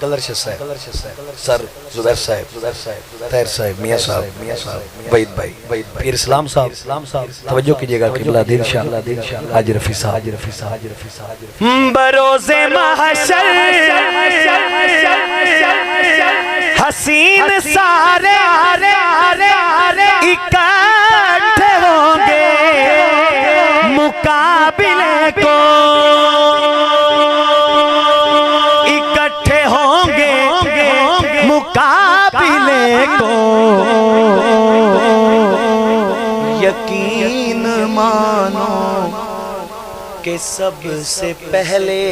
Colour साहब, sir Zubair साहब, तैर साहब, मियाँ साहब, वहीद भाई, पीर इस्लाम साहब, तवज्जो कीजिएगा किबला दिन शाह हाजी रफी साहब, बरोज़े महशर हसीन सारे इकट्ठे होंगे मुकाबिले को, इकट्ठे होंगे मुकाबिले को। यकीन मानो कि सबसे पहले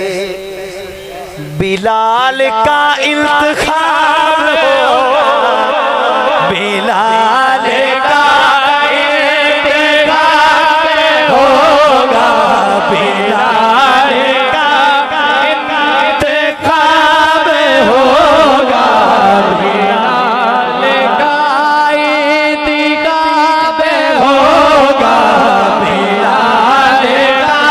बिलाल का इंतखाब होगा, बिलाल का इंतखाब होगा, बिलाल का इंतखाब होगा, बिलाल का इंतखाब होगा, बिलाल का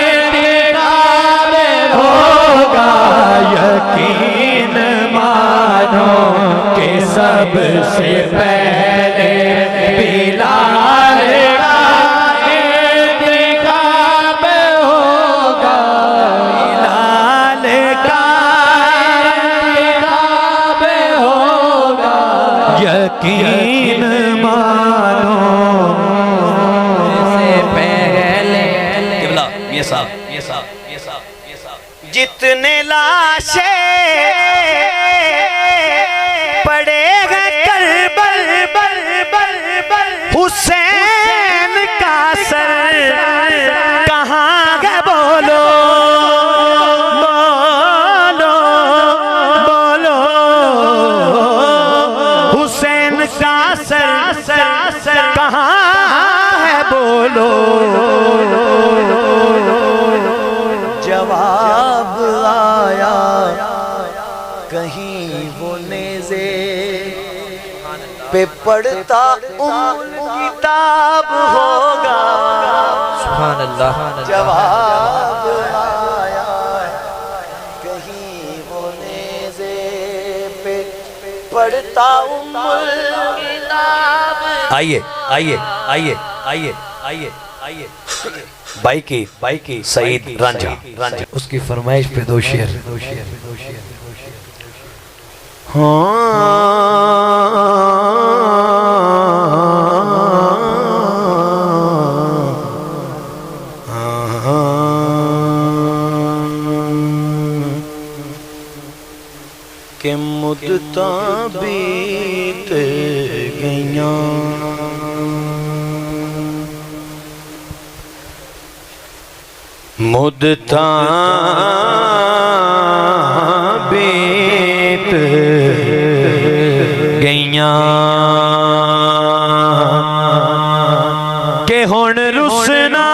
इंतखाब होगा। यकीन मानो कि सबसे पहले बिलाल का इंतखाब होगा, बिलाल का इंतखाब होगा। यकीन मानो से पहले किबला ये साहब जितने लाशें पड़े हैं करबल हुसैन का सर कहाँ है बोलो बोलो बोलो, हुसैन का सर कहाँ है बोलो। जवाब आया कहीं वो नेज़े पे पढ़ता किताब होगा। सुभान अल्लाह। जवाब आया कहीं वो नेज़े पे पढ़ता किताब। आइए आइए आइए आइए आइए आइए बाई की सईद रांझा उसकी फरमाइश पे दो शेर। के मुद्दता बीत गईयां मुद्दता बीत गईयां के हुण रुसना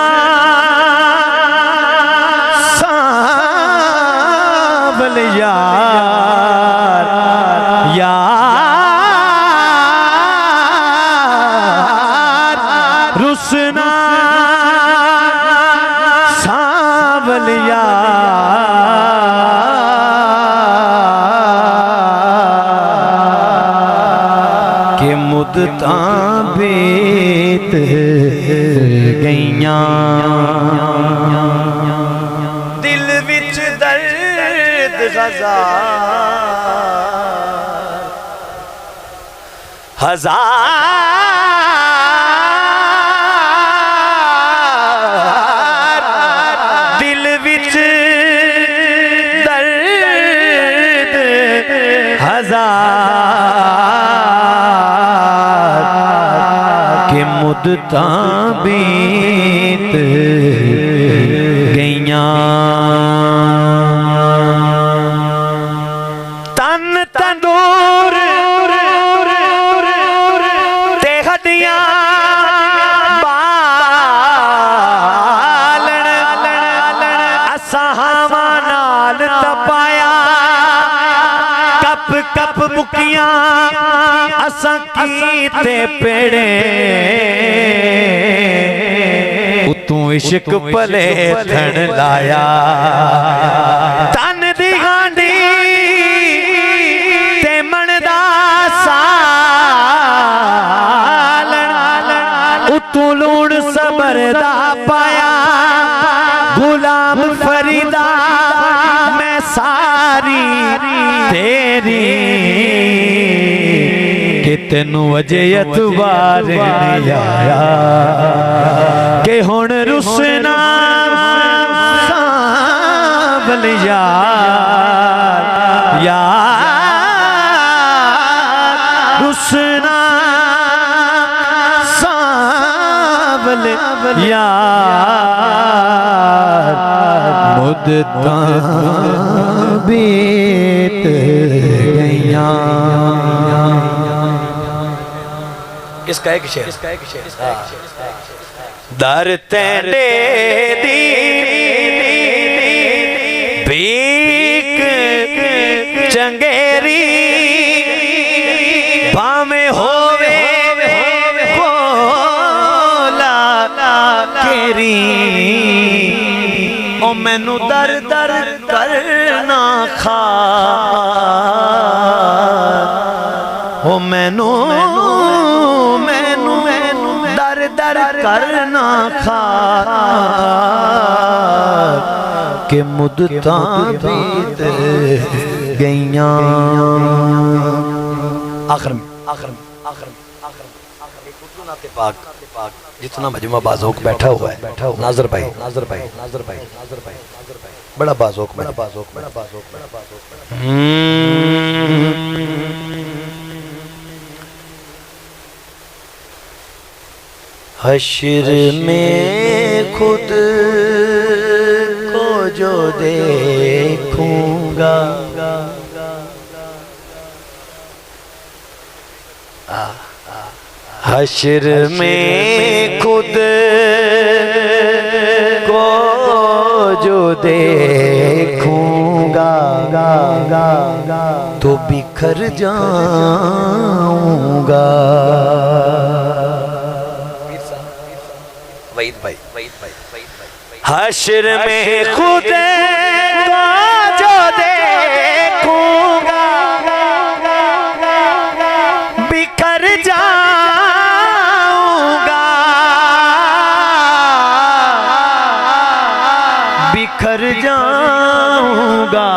सावल यार यार रुसना सावल यार के मुद्दता बीत गईयां दिल विच दर्द हजार दिल विच दर्द हजार के मुद्दता बीत गईयां तन तंदूर ते हड्डियां बालन असां हवा नाल तपाया कप कप मुकियां असां कीते पेड़े उतों इश्क पले थन लाया तन दी गांडी तू लूण सबर दा पाया गुलाम फरीदा मैं सारी तेरी कि तेनू अजे एतबार नहीं आया कि हुण रुसना सांभल यार यार रुसना सांभल यार मुद्दतां बीत गईयां। इसका एक शेर दर तेरे दी भीख चंगेरी भावे होवे होला केरी ओ मैनू दर दर करना खा ओ मैनू दर दर करना खा के मुद्दतां बीत गईयां। आखिर में पाक जितना मजमा बाज़ोक बैठा हुआ है नाज़र भाई बड़ा बाज़ोक में हश्र में खुद को जो देखूंगा हश्र में खुद को जो देखूंगा तो बिखर जाऊंगा। हश्र में खुद को जो देखूंगा बिखर जाऊंगा बिखर जाऊंगा।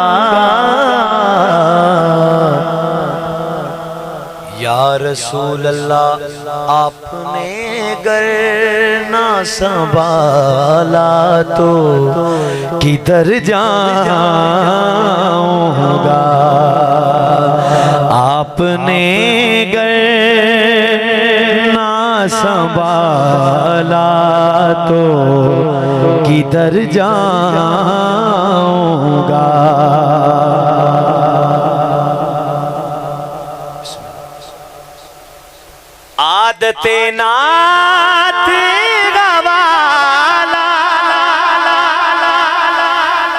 या रसूल अल्लाह आपने गर ना संभाला तो किधर जाऊंगा। आपने गर ना संभाला तो किधर जाऊंगा। आदते नात गवाला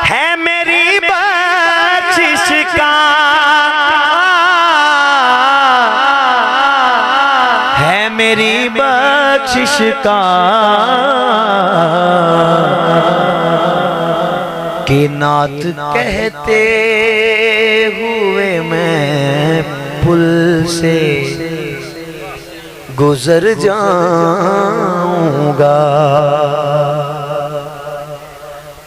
है मेरी बख्शिश का है मेरी बख्शिश का कि नात कहते हुए मैं पुल से गुजर जाऊंगा।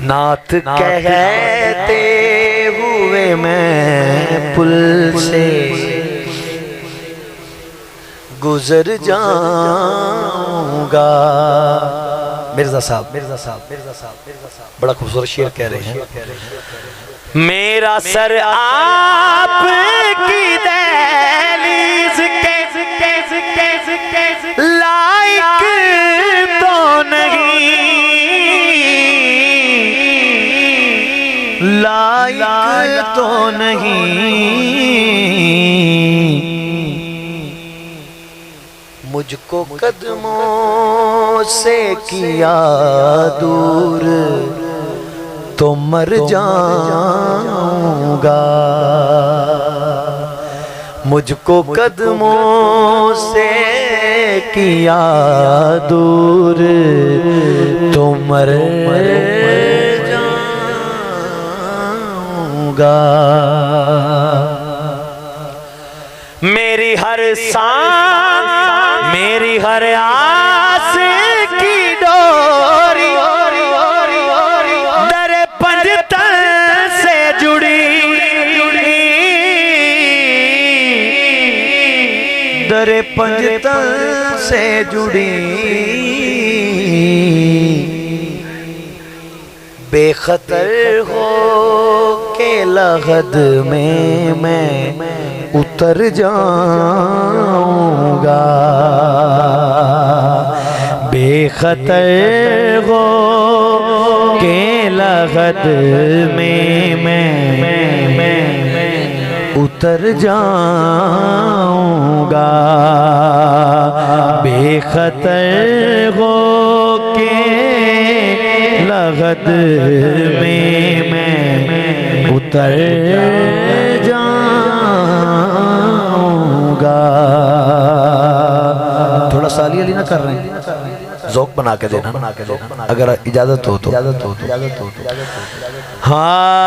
नात कहते हुए मैं पुल से गुजर जाऊंगा। मिर्जा साहब बड़ा खूबसूरत शेर कह रहे हैं। मेरा सर आप की दहलीज के लायक तो नहीं मुझको कदमों से किया दूर तो मर जाऊंगा। मुझको कदमों से किया दूर तो मर जाऊंगा। मेरी हर सांस मेरी हर आस करे पंजतन से जुड़ी बेखतर हो के लगद में मैं उतर जाऊंगा बेखतर हो के लगद में मैं उतर जाऊंगा बेखतर हो के लगद में मैं उतर जाऊंगा। थोड़ा साली अली ना कर रहे हैं, ज़ौक़ बना के देना, अगर इजाजत हो तो। हाँ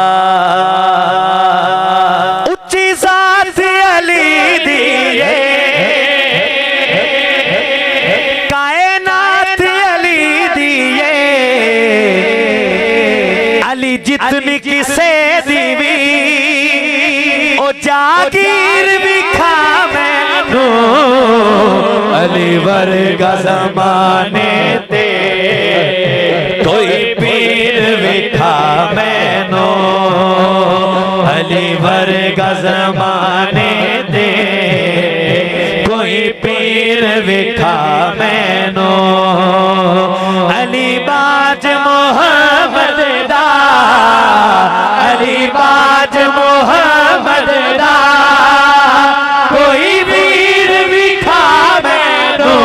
उच्ची ज़ात अली दिए कायनात अली दिए अली जितनी किसे दीवी ओ जागीर भी खा मैनू अली वर्गा ज़माने ते कोई पीर विखा मैनू अली वर्गा ज़माने ते कोई पीर विखा मैनू अली बाज मोहम्मद दा अली बाज मोहम्मद दा कोई वीर विखा मैनू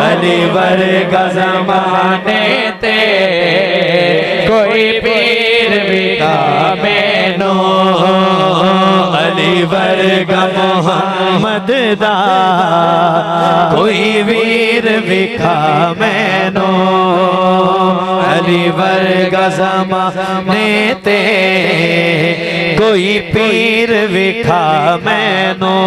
अली वर्गा ज़माने ते कोई पीर विखा मैनू अली वर्गा मोहम्मद दा कोई वीर विखा मैनू अली वर्गा ज़माने ते कोई पीर विखा मैनू।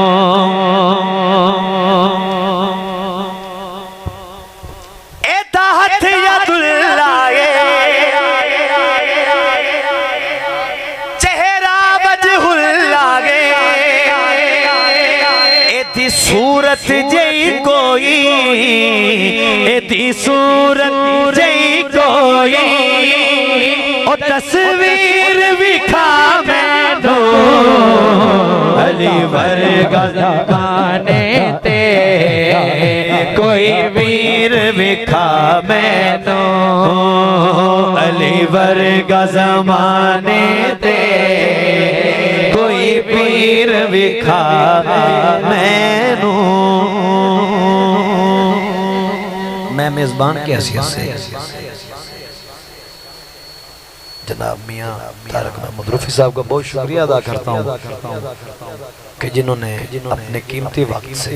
एदा हथ यदुल्लाए चेहरा वजहुल्लाए एदी सूरत जई कोई एदी सूरत जई कोई ओ तस्वीर विखा मैनू अली वर्गा ज़माने ते कोई वीर विखा मैनू अली वर्गा ज़माने ते कोई पीर विखा मैनू। मैं मेज़बान की हैसियत से जनाब मियाँ तारक महमूद रफ़ी साहब का बहुत शुक्रिया अदा करता हूँ कि जिन्होंने अपने कीमती वक्त से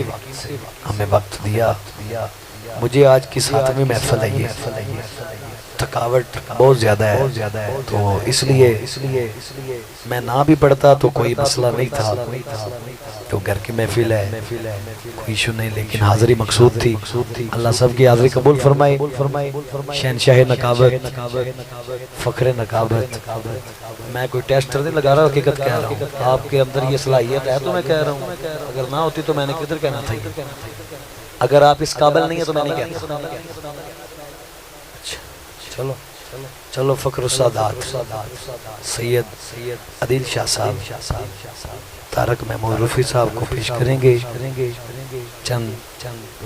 हमें वक्त दिया। मुझे आज की 7वीं महफिल है ये, थकावट बहुत ज़्यादा है तो इसलिए मैं ना भी पढ़ता तो कोई मसला नहीं था, तो घर की महफिल है कोई इशू नहीं, लेकिन हाज़िरी मकसूद थी। अल्लाह सब की हाज़िरी कबूल फरमाए। शहनशाह नकाबत फ़ख्र नकाबत, मैं कोई टेस्ट नहीं लगा रहा, हकीकत कह रहा हूँ। आपके अंदर ये सलाहियत है तो मैं कह रहा हूँ, अगर ना होती तो मैंने किधर कहना था। अगर आप इस काबिल नहीं है तो मैं नहीं कहता। चलो चलो फ़ख्र सादात सैयद आदिल शाह साहब तारक महमूद रफ़ी साहब को पेश करेंगे चंद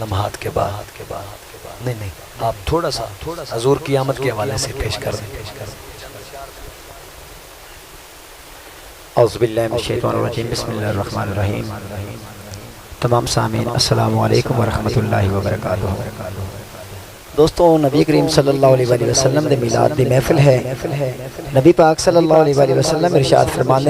लम्हात के बाद। नहीं आप थोड़ा सा हजूर की आमद के हवाले से पेश कर दें। औज़ुबिल्लाहि मिनश्शैतानिर्रजीम बिस्मिल्लाहिर्रहमानिर्रहीम। तमाम सामीन अस्सलामु अलैकुम वरहमतुल्लाहि वबरकातुहू। दोस्तों नबी करीम सल्लल्लाहु अलैहि वसल्लम दे मिलाद दी महफिल है। नबी पाक सल्लल्लाहु अलैहि वसल्लम इरशाद फरमाते